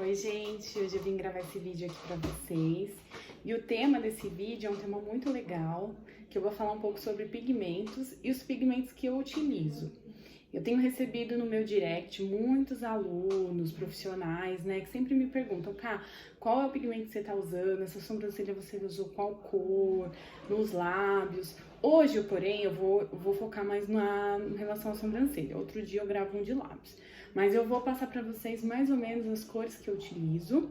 Oi gente, hoje eu vim gravar esse vídeo aqui pra vocês e o tema desse vídeo é um tema muito legal, que eu vou falar um pouco sobre pigmentos e os pigmentos que eu utilizo. Eu tenho recebido no meu direct muitos alunos, profissionais, né, que sempre me perguntam, Cá, qual é o pigmento que você tá usando? Essa sobrancelha você usou qual cor? Nos lábios? Hoje, porém, eu vou focar mais em relação à sobrancelha. Outro dia eu gravo um de lábios. Mas eu vou passar pra vocês mais ou menos as cores que eu utilizo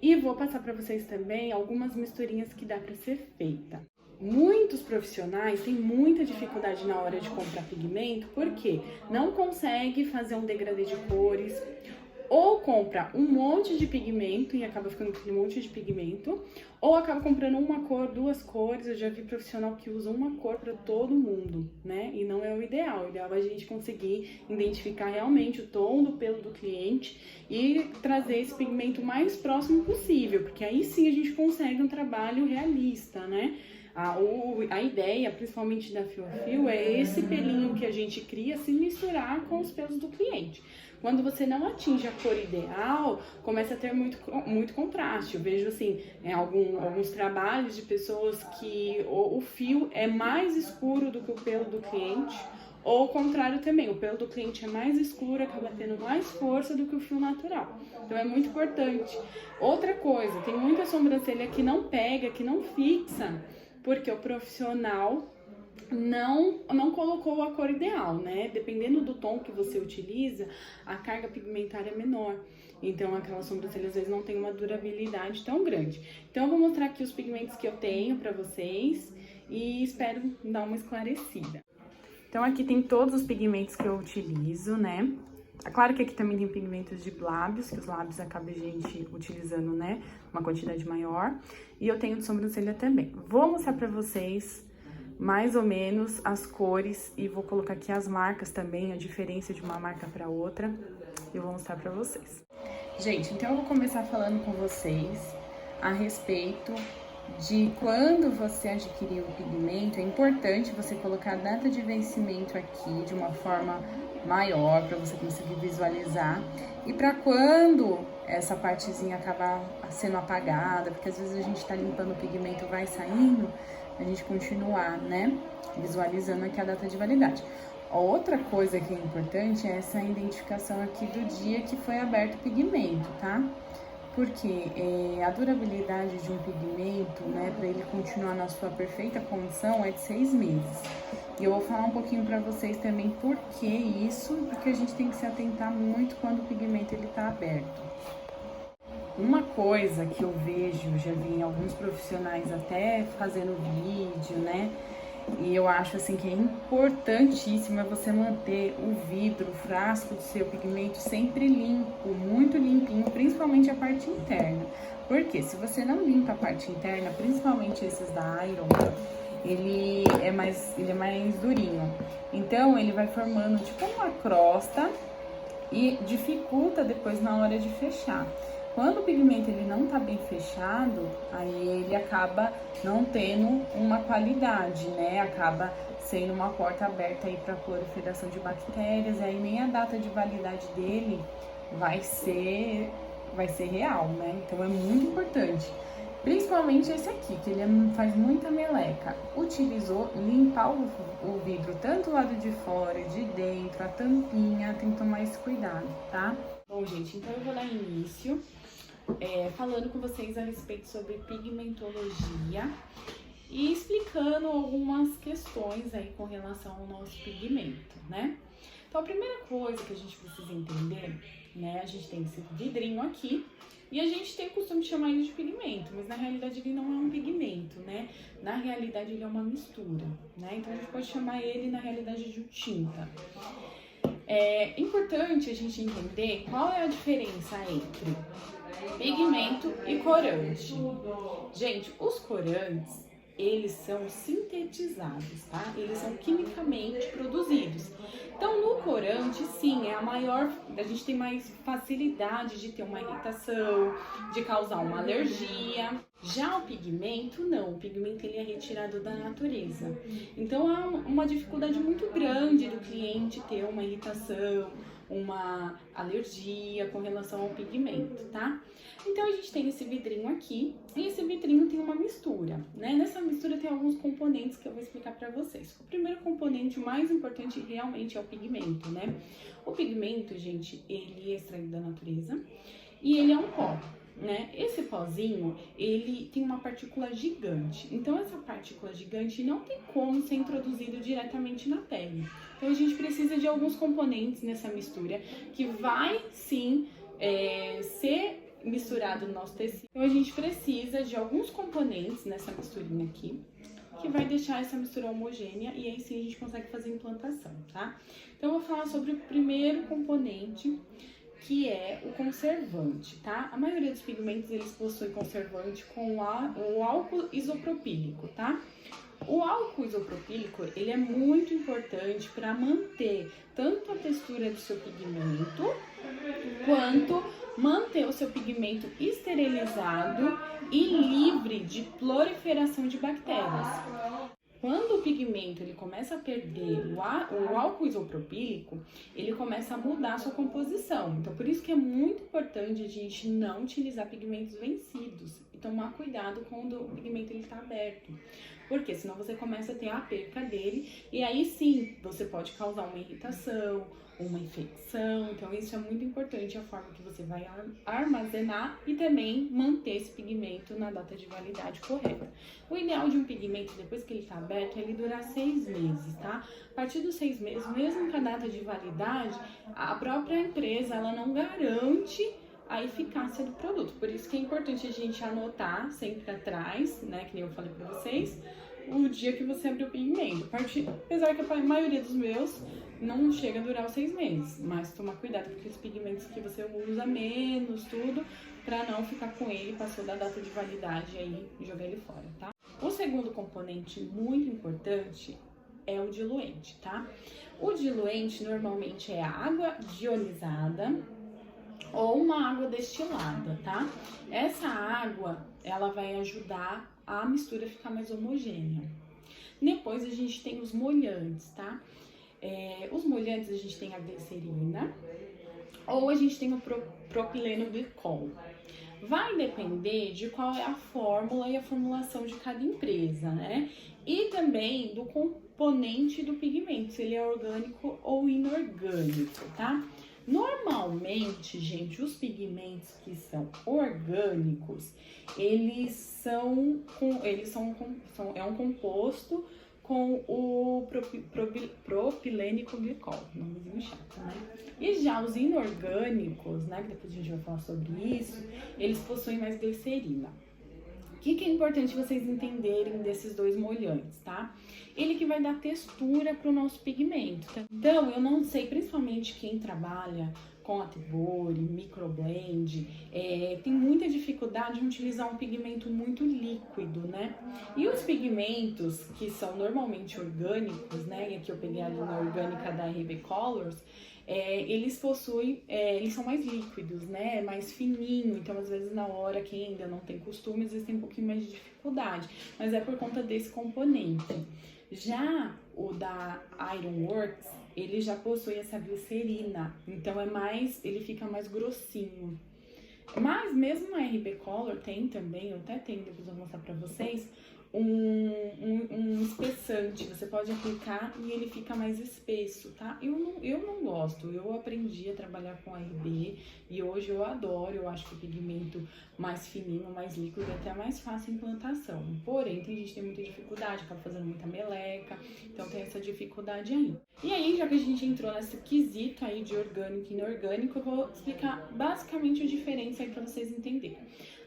e vou passar pra vocês também algumas misturinhas que dá pra ser feita. Muitos profissionais têm muita dificuldade na hora de comprar pigmento porque não consegue fazer um degradê de cores, ou compra um monte de pigmento e acaba ficando com aquele monte de pigmento, ou acaba comprando uma cor, duas cores. Eu já vi profissional que usa uma cor para todo mundo, né? E não é o ideal. O ideal é a gente conseguir identificar realmente o tom do pelo do cliente e trazer esse pigmento o mais próximo possível, porque aí sim a gente consegue um trabalho realista, né? A ideia, principalmente da Fiofil, é esse pelinho que a gente cria se misturar com os pelos do cliente. Quando você não atinge a cor ideal, começa a ter muito contraste. Eu vejo assim, alguns trabalhos de pessoas que o fio é mais escuro do que o pelo do cliente, ou o contrário também, o pelo do cliente é mais escuro, acaba tendo mais força do que o fio natural. Então é muito importante. Outra coisa, tem muita sobrancelha que não pega, que não fixa, porque o profissional não colocou a cor ideal, né? Dependendo do tom que você utiliza, a carga pigmentar é menor. Então, aquela sobrancelha às vezes não tem uma durabilidade tão grande. Então, eu vou mostrar aqui os pigmentos que eu tenho pra vocês e espero dar uma esclarecida. Então, aqui tem todos os pigmentos que eu utilizo, né? É claro que aqui também tem pigmentos de lábios, que os lábios acaba a gente utilizando, né, uma quantidade maior. E eu tenho de sobrancelha também. Vou mostrar pra vocês mais ou menos as cores e vou colocar aqui as marcas também, a diferença de uma marca para outra. Eu vou mostrar pra vocês. Gente, então eu vou começar falando com vocês a respeito de quando você adquirir o pigmento. É importante você colocar a data de vencimento aqui de uma forma maior para você conseguir visualizar, e para quando essa partezinha acabar sendo apagada, porque às vezes a gente tá limpando o pigmento, vai saindo, a gente continuar, né, visualizando aqui a data de validade. Outra coisa que é importante é essa identificação aqui do dia que foi aberto o pigmento, tá? Porque a durabilidade de um pigmento, né, para ele continuar na sua perfeita condição, é de 6 meses. E eu vou falar um pouquinho para vocês também por que isso, porque a gente tem que se atentar muito quando o pigmento ele tá aberto. Uma coisa que eu vejo, já vi em alguns profissionais até fazendo vídeo, né, e eu acho assim que é importantíssimo é você manter o vidro, o frasco do seu pigmento sempre limpo, muito limpinho, principalmente a parte interna. Porque se você não limpa a parte interna, principalmente esses da Iron, ele é mais durinho. Então ele vai formando tipo uma crosta e dificulta depois na hora de fechar. Quando o pigmento ele não tá bem fechado, aí ele acaba não tendo uma qualidade, né? Acaba sendo uma porta aberta aí para proliferação de bactérias, e aí nem a data de validade dele vai ser real, né? Então é muito importante. Principalmente esse aqui, que ele faz muita meleca. Utilizou, limpar o vidro, tanto o lado de fora, de dentro, a tampinha, tem que tomar esse cuidado, tá? Bom, gente, então eu vou dar início falando com vocês a respeito sobre pigmentologia e explicando algumas questões aí com relação ao nosso pigmento, né? Então, a primeira coisa que a gente precisa entender, né, a gente tem esse vidrinho aqui e a gente tem o costume de chamar ele de pigmento, mas na realidade ele não é um pigmento, né? Na realidade ele é uma mistura, né? Então a gente pode chamar ele na realidade de tinta. É importante a gente entender qual é a diferença entre pigmento e corante. Gente, os corantes, eles são sintetizados, tá? Eles são quimicamente produzidos. Então, no corante, sim, a gente tem mais facilidade de ter uma irritação, de causar uma alergia. Já o pigmento, não. O pigmento, ele é retirado da natureza. Então, há uma dificuldade muito grande do cliente ter uma irritação, uma alergia com relação ao pigmento, tá? Então a gente tem esse vidrinho aqui, e esse vidrinho tem uma mistura, né? Nessa mistura tem alguns componentes que eu vou explicar pra vocês. O primeiro componente, o mais importante realmente é o pigmento, né? O pigmento, gente, ele é extraído da natureza e ele é um pó, né? Esse pozinho, ele tem uma partícula gigante. Então essa partícula gigante não tem como ser introduzido diretamente na pele. Então a gente precisa de alguns componentes nessa mistura que vai sim ser misturado no nosso tecido. Então a gente precisa de alguns componentes nessa misturinha aqui, que vai deixar essa mistura homogênea e aí sim a gente consegue fazer a implantação, tá? Então eu vou falar sobre o primeiro componente, que é o conservante, tá? A maioria dos pigmentos, eles possuem conservante com o álcool isopropílico, tá? O álcool isopropílico, ele é muito importante para manter tanto a textura do seu pigmento, quanto manter o seu pigmento esterilizado e livre de proliferação de bactérias. Quando o pigmento ele começa a perder o álcool isopropílico, ele começa a mudar a sua composição. Então, por isso que é muito importante a gente não utilizar pigmentos vencidos e tomar cuidado quando o pigmento está aberto. Porque senão você começa a ter a perca dele e aí sim você pode causar uma irritação, uma infecção. Então isso é muito importante, a forma que você vai armazenar e também manter esse pigmento na data de validade correta. O ideal de um pigmento, depois que ele está aberto, é ele durar 6 meses, tá? A partir dos 6 meses, mesmo com a data de validade, a própria empresa ela não garante a eficácia do produto. Por isso que é importante a gente anotar sempre atrás, né, que nem eu falei pra vocês, o dia que você abriu o pigmento. Apesar que a maioria dos meus não chega a durar os 6 meses, mas tomar cuidado porque os pigmentos que você usa menos, tudo, pra não ficar com ele, passou da data de validade aí e jogar ele fora, tá? O segundo componente muito importante é o diluente, tá? O diluente normalmente é água ionizada ou uma água destilada, tá? Essa água, ela vai ajudar a mistura ficar mais homogênea. Depois a gente tem os molhantes, tá? Os molhantes a gente tem a glicerina ou a gente tem o propileno glicol. Vai depender de qual é a fórmula e a formulação de cada empresa, né? E também do componente do pigmento, se ele é orgânico ou inorgânico, tá? Normalmente, gente, os pigmentos que são orgânicos, é um composto com o propilênico glicol, nomezinho chato, né? E já os inorgânicos, né, que depois a gente vai falar sobre isso, eles possuem mais glicerina. O que é importante vocês entenderem desses dois molhantes, tá? Ele que vai dar textura para o nosso pigmento. Tá? Então, eu não sei, principalmente quem trabalha com a Tebori, microblend, tem muita dificuldade em utilizar um pigmento muito líquido, né? E os pigmentos que são normalmente orgânicos, né? E aqui eu peguei a linha orgânica da RB Colors, eles são mais líquidos, né? Mais fininho, então às vezes na hora quem ainda não tem costume, às vezes tem um pouquinho mais de dificuldade, mas é por conta desse componente. Já o da Ironworks, ele já possui essa glicerina, então ele fica mais grossinho. Mas mesmo a RB Color tem também, eu até tenho, depois eu vou mostrar pra vocês, um espessante, você pode aplicar e ele fica mais espesso, tá? Eu não gosto, eu aprendi a trabalhar com RB e hoje eu adoro, eu acho que o pigmento mais fininho, mais líquido é até mais fácil a implantação. Porém, tem gente que tem muita dificuldade, acaba fazendo muita meleca, então tem essa dificuldade aí. E aí, já que a gente entrou nesse quesito aí de orgânico e inorgânico, eu vou explicar basicamente a diferença aí pra vocês entenderem.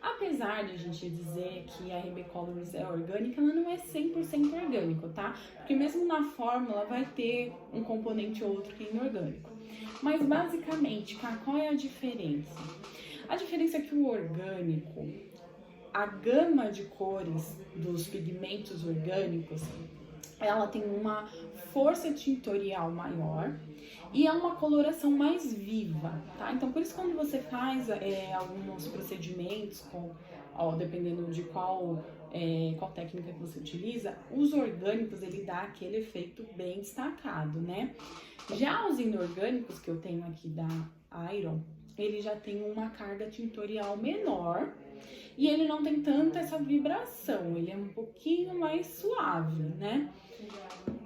Apesar de a gente dizer que a RB Colors é orgânica, ela não é 100% orgânico, tá? Porque mesmo na fórmula vai ter um componente ou outro que é inorgânico. Mas basicamente, qual é a diferença? A diferença é que o orgânico, a gama de cores dos pigmentos orgânicos, ela tem uma força tintorial maior e é uma coloração mais viva, tá? Então, por isso quando você faz alguns procedimentos, dependendo de qual técnica que você utiliza, os orgânicos, ele dá aquele efeito bem destacado, né? Já os inorgânicos que eu tenho aqui da Iron, ele já tem uma carga tintorial menor e ele não tem tanta essa vibração, ele é um pouquinho mais suave, né?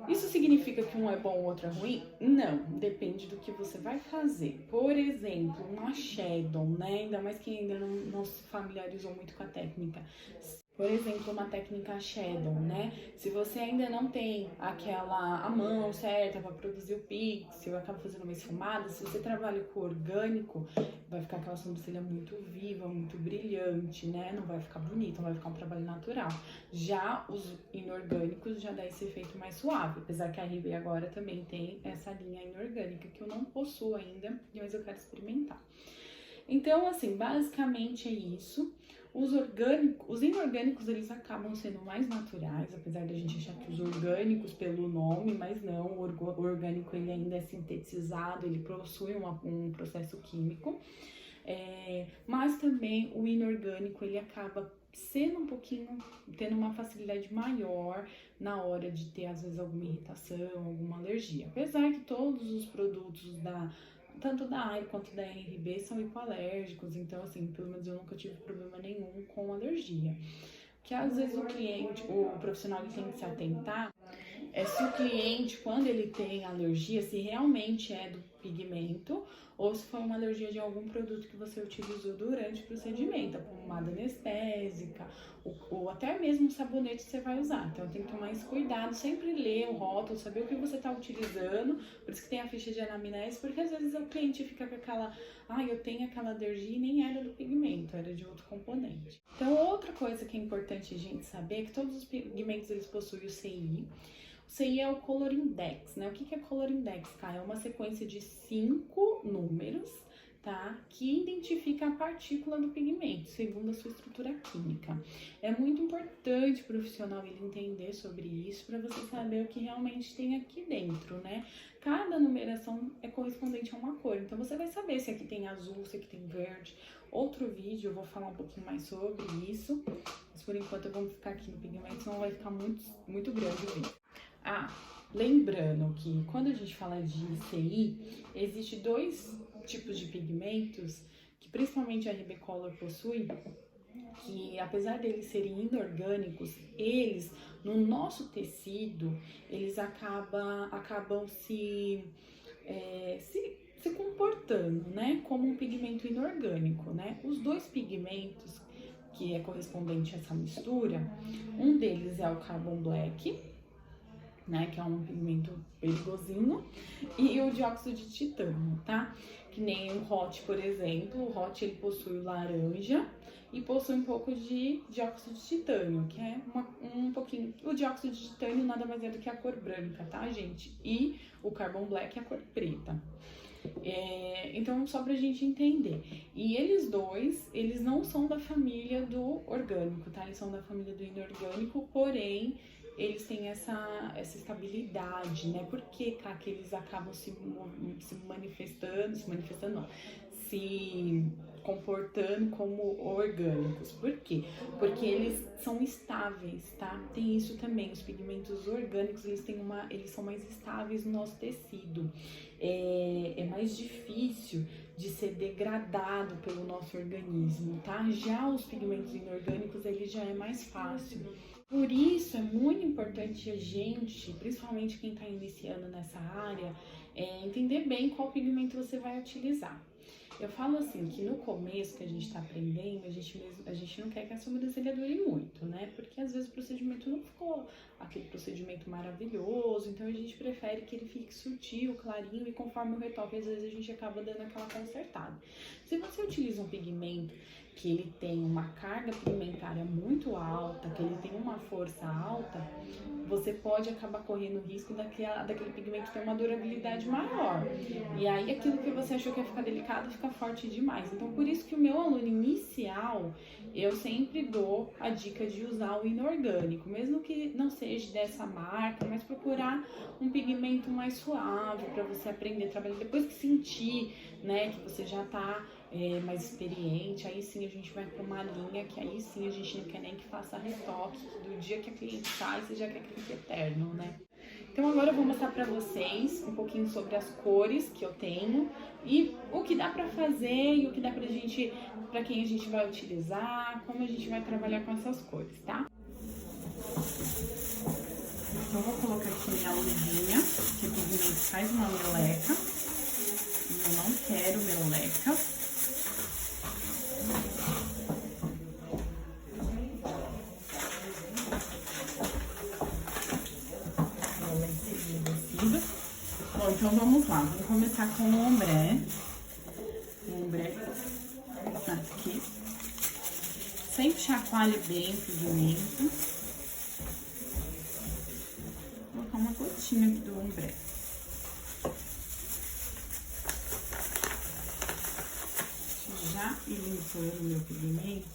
Isso significa que um é bom, o outro é ruim? Não, depende do que você vai fazer. Por exemplo, uma shadow, né? Ainda mais quem ainda não se familiarizou muito com a técnica. Por exemplo, uma técnica shadow, né? Se você ainda não tem a mão certa para produzir o pixel, acaba fazendo uma esfumada, se você trabalha com orgânico, vai ficar aquela sobrancelha muito viva, muito brilhante, né? Não vai ficar bonito, não vai ficar um trabalho natural. Já os inorgânicos já dá esse efeito mais suave, apesar que a RB agora também tem essa linha inorgânica que eu não possuo ainda, mas eu quero experimentar. Então, assim, basicamente é isso. Os inorgânicos, eles acabam sendo mais naturais, apesar da gente achar que os orgânicos pelo nome, mas não, o orgânico ele ainda é sintetizado, ele possui um processo químico. Mas também o inorgânico, ele acaba sendo tendo uma facilidade maior na hora de ter, às vezes, alguma irritação, alguma alergia. Apesar que todos os produtos tanto da AIR quanto da RB são hipoalérgicos, então, assim, pelo menos eu nunca tive problema nenhum com alergia. Que às vezes o profissional ele tem que se atentar se o cliente, quando ele tem alergia, se realmente é do pigmento ou se foi uma alergia de algum produto que você utilizou durante o procedimento, a pomada anestésica ou até mesmo o sabonete que você vai usar. Então tem que tomar esse cuidado, sempre ler o rótulo, saber o que você está utilizando, por isso que tem a ficha de anamnese, porque às vezes o cliente fica com aquela, eu tenho aquela alergia e nem era do pigmento, era de outro componente. Então outra coisa que é importante a gente saber é que todos os pigmentos eles possuem o CI. O CI é o Color Index, né? O que é Color Index, tá? É uma sequência de 5 números, tá? Que identifica a partícula do pigmento, segundo a sua estrutura química. É muito importante o profissional ele entender sobre isso, para você saber o que realmente tem aqui dentro, né? Cada numeração é correspondente a uma cor, então você vai saber se aqui tem azul, se aqui tem verde. Outro vídeo eu vou falar um pouquinho mais sobre isso, mas por enquanto vamos ficar aqui no pigmento, senão vai ficar muito grande o vídeo. Lembrando que quando a gente fala de CI, existe 2 tipos de pigmentos que principalmente a RB Color possui, que apesar deles serem inorgânicos, eles, no nosso tecido, eles acabam se comportando, né, como um pigmento inorgânico, né? Os 2 pigmentos que é correspondente a essa mistura, um deles é o Carbon Black, né, que é um pigmento perigosinho, e o dióxido de titânio, tá? Que nem o Hot, por exemplo, o Hot ele possui o laranja e possui um pouco de dióxido de titânio, que é um pouquinho... O dióxido de titânio nada mais é do que a cor branca, tá, gente? E o Carbon Black é a cor preta. Então, só pra gente entender. E eles não são da família do orgânico, tá? Eles são da família do inorgânico, porém eles têm essa estabilidade, né? Por que eles acabam se comportando como orgânicos? Por quê? Porque eles são estáveis, tá? Tem isso também, os pigmentos orgânicos, eles são mais estáveis no nosso tecido. É mais difícil de ser degradado pelo nosso organismo, tá? Já os pigmentos inorgânicos, eles já é mais fácil. Por isso, é muito importante a gente, principalmente quem está iniciando nessa área, entender bem qual pigmento você vai utilizar. Eu falo assim, que no começo que a gente está aprendendo, a gente não quer que a sobrancelha dure muito, né? Porque às vezes o procedimento não ficou aquele procedimento maravilhoso, então a gente prefere que ele fique sutil, clarinho, e conforme o retoque, às vezes a gente acaba dando aquela consertada. Se você utiliza um pigmento que ele tem uma carga pigmentária muito alta, que ele tem uma força alta, você pode acabar correndo o risco daquele pigmento ter uma durabilidade maior. E aí aquilo que você achou que ia ficar delicado fica forte demais. Então por isso que o meu aluno inicial, eu sempre dou a dica de usar o inorgânico, mesmo que não seja dessa marca, mas procurar um pigmento mais suave para você aprender a trabalhar. Depois que sentir, né, que você já tá mais experiente, aí sim a gente vai para uma linha que aí sim a gente não quer nem que faça retoque, que do dia que a cliente sai, você já quer cliente eterno, né? Então agora eu vou mostrar para vocês um pouquinho sobre as cores que eu tenho e o que dá para fazer e o que dá pra gente, para quem a gente vai utilizar, como a gente vai trabalhar com essas cores, tá? Então eu vou colocar aqui minha luvinha, que o pigmento faz uma meleca, e eu não quero meleca. Bom, então vamos lá, vamos começar com o ombré. O ombré aqui. Sempre chacoalhe bem o pigmento. Vou colocar uma gotinha aqui do ombré. Já ir limpando o meu pigmento,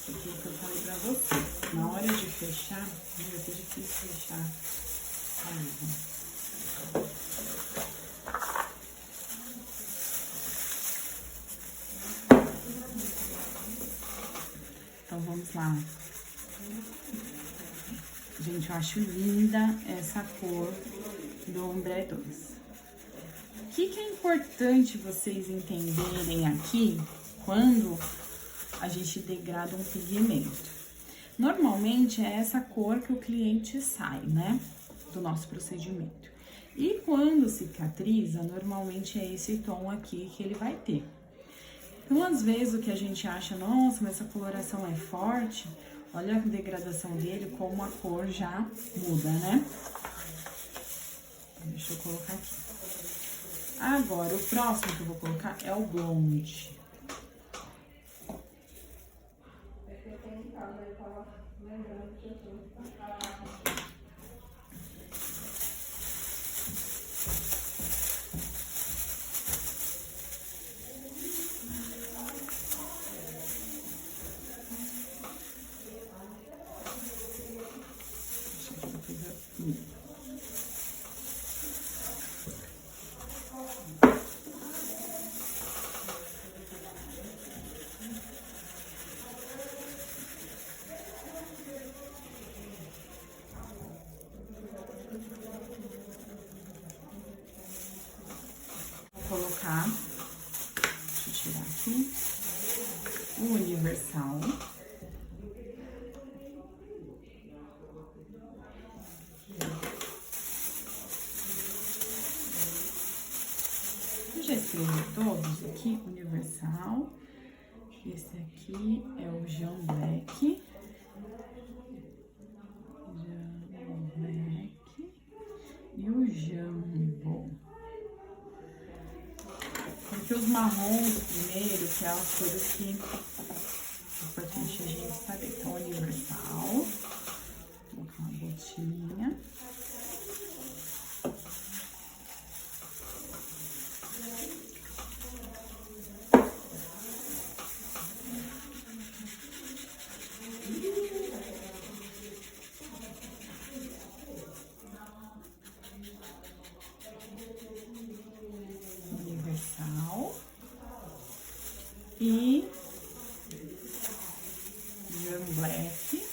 porque é o que eu falei pra vocês. Na hora de fechar, vai ser difícil fechar a luva. Então, vamos lá. Gente, eu acho linda essa cor do Ombré 2. O que é importante vocês entenderem aqui quando a gente degrada um pigmento? Normalmente, é essa cor que o cliente sai, né, do nosso procedimento. E quando cicatriza, normalmente é esse tom aqui que ele vai ter. Então, às vezes, o que a gente acha, nossa, mas essa coloração é forte, olha a degradação dele, como a cor já muda, né? Deixa eu colocar aqui. Agora, o próximo que eu vou colocar é o blonde. Vou colocar, deixa eu tirar aqui, o universal. Eu já escrevi todos aqui, universal. Esse aqui é o Jean Black. E o Jumbo. Porque os marrons primeiro, que é as cores que é importante a gente saber. Então, universal. Vou colocar uma gotinha. Universal. E Jean Black.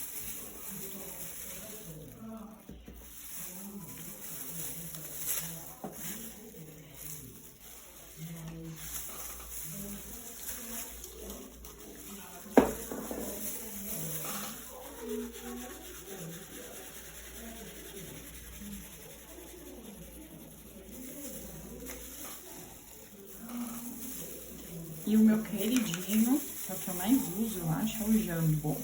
E o meu queridinho, que é o que eu mais uso, eu acho, é o Jumbo.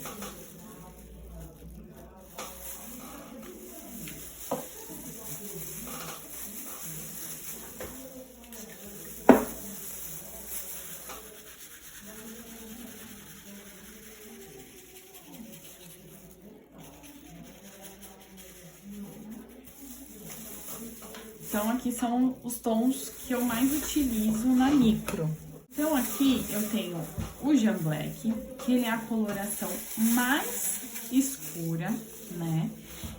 Então, aqui são os tons que eu mais utilizo na micro. Então, aqui eu tenho o Jam Black, que ele é a coloração mais escura, né?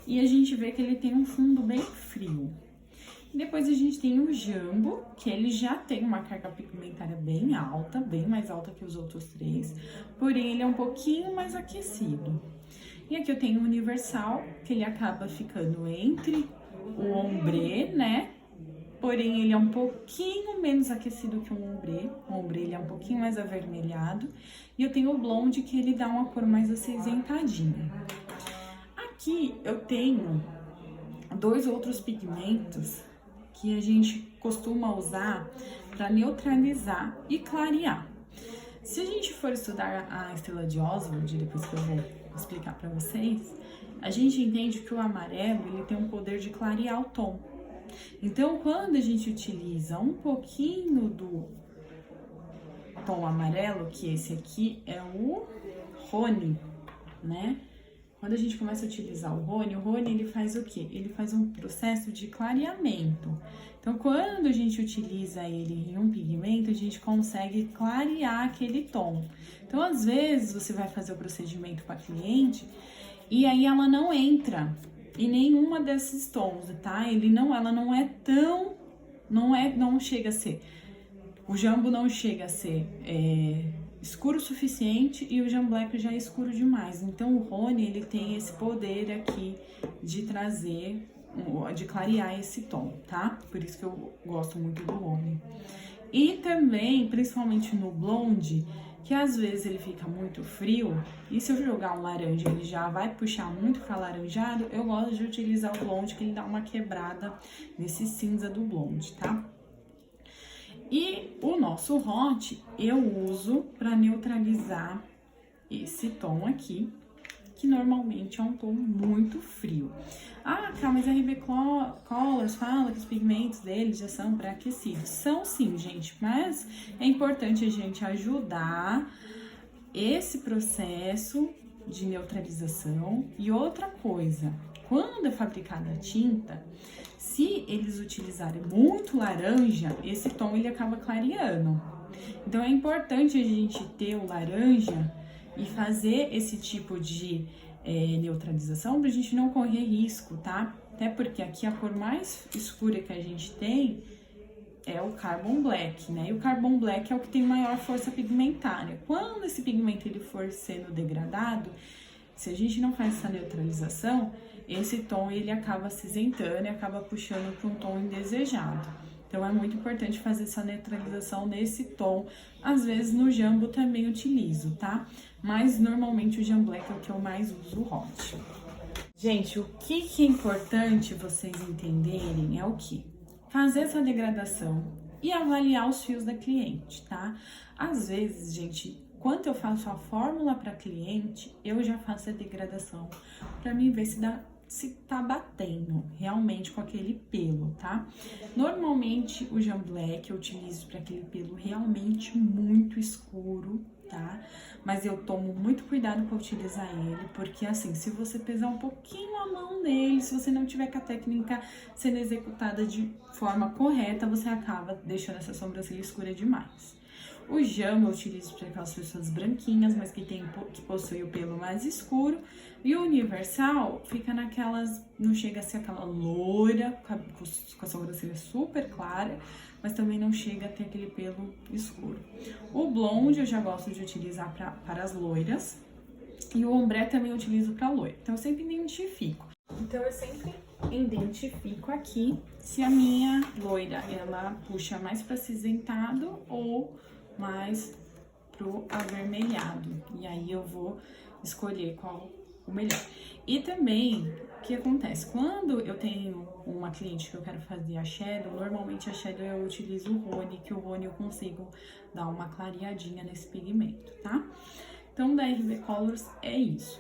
E a gente vê que ele tem um fundo bem frio. Depois a gente tem o Jambo, que ele já tem uma carga pigmentária bem alta, bem mais alta que os outros três, porém ele é um pouquinho mais aquecido. E aqui eu tenho o Universal, que ele acaba ficando entre o ombre, né? Porém ele é um pouquinho menos aquecido que o ombre. O ombre ele é um pouquinho mais avermelhado. E eu tenho o Blonde, que ele dá uma cor mais acinzentadinha. Aqui eu tenho dois outros pigmentos que a gente costuma usar para neutralizar e clarear. Se a gente for estudar a estrela de Oswald, depois que eu vou explicar para vocês, a gente entende que o amarelo ele tem um poder de clarear o tom. Então, quando a gente utiliza um pouquinho do tom amarelo, que esse aqui é o Rhône, né? Quando a gente começa a utilizar o Rhône ele faz o quê? Ele faz um processo de clareamento. Então, quando a gente utiliza ele em um pigmento, a gente consegue clarear aquele tom. Então, às vezes, você vai fazer o procedimento com a cliente e aí ela não entra em nenhuma desses tons, tá? Ela não é tão... não chega a ser... O Jambo não chega a ser... escuro o suficiente e o Jam Black já é escuro demais. Então, o Rhône, ele tem esse poder aqui de trazer, de clarear esse tom, tá? Por isso que eu gosto muito do Rhône. E também, principalmente no Blonde, que às vezes ele fica muito frio, e se eu jogar um laranja, ele já vai puxar muito para alaranjado, eu gosto de utilizar o Blonde, que ele dá uma quebrada nesse cinza do Blonde, tá? E o nosso Hot eu uso para neutralizar esse tom aqui, que normalmente é um tom muito frio. Ah, Ká, mas a RB Colors fala que os pigmentos deles já são pré-aquecidos. São sim, gente, mas é importante a gente ajudar esse processo de neutralização. E outra coisa, quando é fabricada a tinta, se eles utilizarem muito laranja, esse tom ele acaba clareando. Então é importante a gente ter o laranja e fazer esse tipo de neutralização pra gente não correr risco, tá? Até porque aqui a cor mais escura que a gente tem é o Carbon Black, né? E o Carbon Black é o que tem maior força pigmentária. Quando esse pigmento ele for sendo degradado, se a gente não faz essa neutralização, esse tom ele acaba acinzentando e acaba puxando para um tom indesejado. Então é muito importante fazer essa neutralização nesse tom. Às vezes no Jambo também utilizo, tá? Mas normalmente o Jam Black é o que eu mais uso, o Hot. Gente, o que é importante vocês entenderem é o que? Fazer essa degradação e avaliar os fios da cliente, tá? Às vezes, gente, quando eu faço a fórmula para cliente, eu já faço a degradação para mim ver se tá batendo realmente com aquele pelo, tá? Normalmente o Jam Black eu utilizo para aquele pelo realmente muito escuro, tá? Mas eu tomo muito cuidado para utilizar ele, porque assim, se você pesar um pouquinho a mão nele, se você não tiver com a técnica sendo executada de forma correta, você acaba deixando essa sobrancelha escura demais. O Jam eu utilizo para aquelas pessoas branquinhas, mas que possuem o pelo mais escuro. E o Universal fica naquelas, não chega a ser aquela loira, com a sobrancelha super clara, mas também não chega a ter aquele pelo escuro. O Blonde eu já gosto de utilizar para as loiras. E o Ombré também eu utilizo para loira. Então eu sempre identifico. Então eu sempre identifico aqui se a minha loira, ela puxa mais para acinzentado ou mais pro avermelhado. E aí eu vou escolher qual o melhor. E também, o que acontece? Quando eu tenho uma cliente que eu quero fazer a shadow, normalmente a shadow eu utilizo o Rhône, que o Rhône eu consigo dar uma clareadinha nesse pigmento, tá? Então, da RB Colors é isso.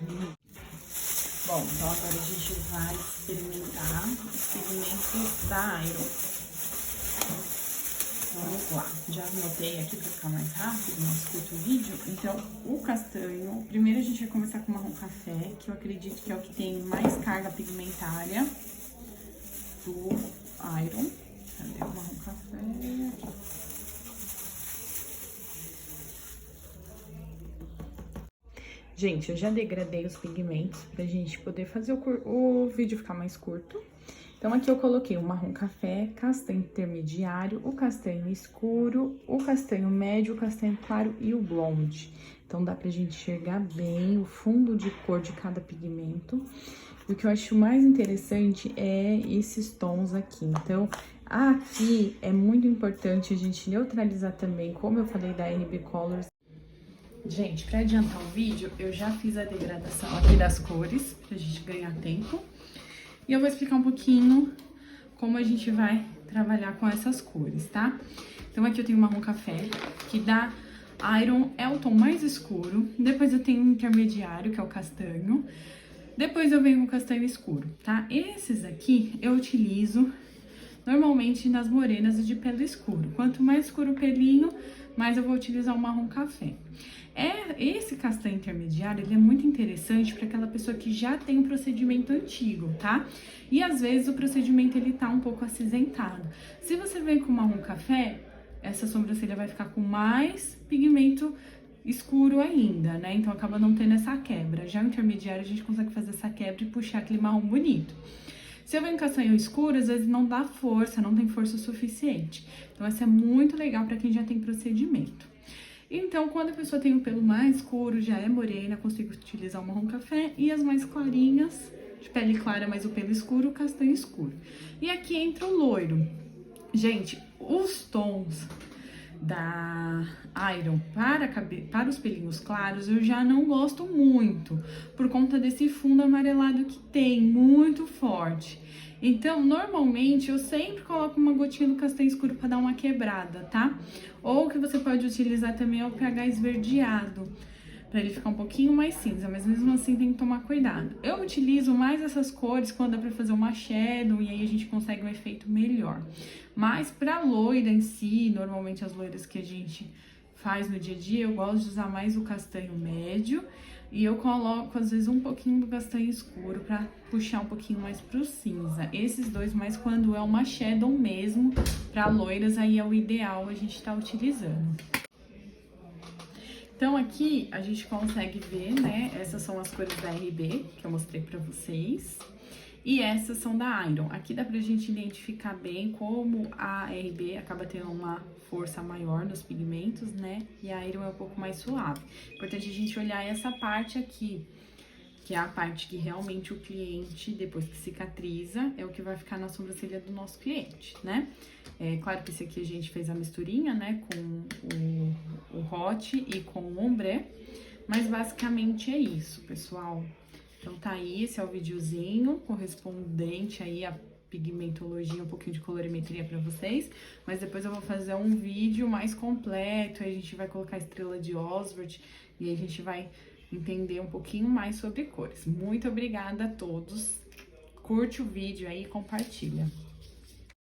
Bom, então agora a gente vai experimentar os pigmentos da Iron. Vamos lá, já anotei aqui para ficar mais rápido, mais curto o vídeo. Então, o castanho, primeiro a gente vai começar com o marrom café, que eu acredito que é o que tem mais carga pigmentária do Iron. Cadê o marrom café? Gente, eu já degradei os pigmentos pra gente poder fazer o vídeo ficar mais curto. Então, aqui eu coloquei o marrom café, castanho intermediário, o castanho escuro, o castanho médio, o castanho claro e o blonde. Então, dá pra gente enxergar bem o fundo de cor de cada pigmento. E o que eu acho mais interessante é esses tons aqui. Então, aqui é muito importante a gente neutralizar também, como eu falei da RB Colors. Gente, pra adiantar o vídeo, eu já fiz a degradação aqui das cores, pra gente ganhar tempo. E eu vou explicar um pouquinho como a gente vai trabalhar com essas cores, tá? Então, aqui eu tenho o marrom café, que da Iron é o tom mais escuro. Depois eu tenho o intermediário, que é o castanho. Depois eu venho com o castanho escuro, tá? Esses aqui eu utilizo normalmente nas morenas e de pelo escuro. Quanto mais escuro o pelinho, mais eu vou utilizar o marrom café. Esse castanho intermediário, ele é muito interessante para aquela pessoa que já tem um procedimento antigo, tá? E às vezes o procedimento ele tá um pouco acinzentado. Se você vem com marrom café, essa sobrancelha vai ficar com mais pigmento escuro ainda, né? Então acaba não tendo essa quebra. Já o intermediário a gente consegue fazer essa quebra e puxar aquele marrom bonito. Se eu venho com castanho escuro, às vezes não dá força, não tem força o suficiente. Então essa é muito legal para quem já tem procedimento. Então, quando a pessoa tem o pelo mais escuro, já é morena, consigo utilizar o marrom café. E as mais clarinhas, de pele clara, mas o pelo escuro, castanho escuro. E aqui entra o loiro. Gente, os tons da Iron para os pelinhos claros, eu já não gosto muito, por conta desse fundo amarelado que tem, muito forte. Então, normalmente, eu sempre coloco uma gotinha do castanho escuro para dar uma quebrada, tá? Ou que você pode utilizar também é o pH esverdeado, para ele ficar um pouquinho mais cinza, mas mesmo assim tem que tomar cuidado. Eu utilizo mais essas cores quando é para fazer uma shadow e aí a gente consegue um efeito melhor. Mas pra loira em si, normalmente as loiras que a gente faz no dia a dia, eu gosto de usar mais o castanho médio e eu coloco às vezes um pouquinho do castanho escuro pra puxar um pouquinho mais pro cinza. Esses dois, mas quando é uma shadow mesmo, pra loiras, aí é o ideal a gente tá utilizando. Então, aqui a gente consegue ver, né, essas são as cores da RB, que eu mostrei pra vocês. E essas são da Iron. Aqui dá pra gente identificar bem como a RB acaba tendo uma força maior nos pigmentos, né, e a Iron é um pouco mais suave. Importante a gente olhar essa parte aqui, que é a parte que realmente o cliente, depois que cicatriza, é o que vai ficar na sobrancelha do nosso cliente, né? É claro que esse aqui a gente fez a misturinha, né, com o hot e com o ombré, mas basicamente é isso, pessoal. Então tá aí, esse é o videozinho correspondente aí a pigmentologia, um pouquinho de colorimetria pra vocês, mas depois eu vou fazer um vídeo mais completo, aí a gente vai colocar a estrela de Oswald e aí a gente vai entender um pouquinho mais sobre cores. Muito obrigada a todos, curte o vídeo aí e compartilha.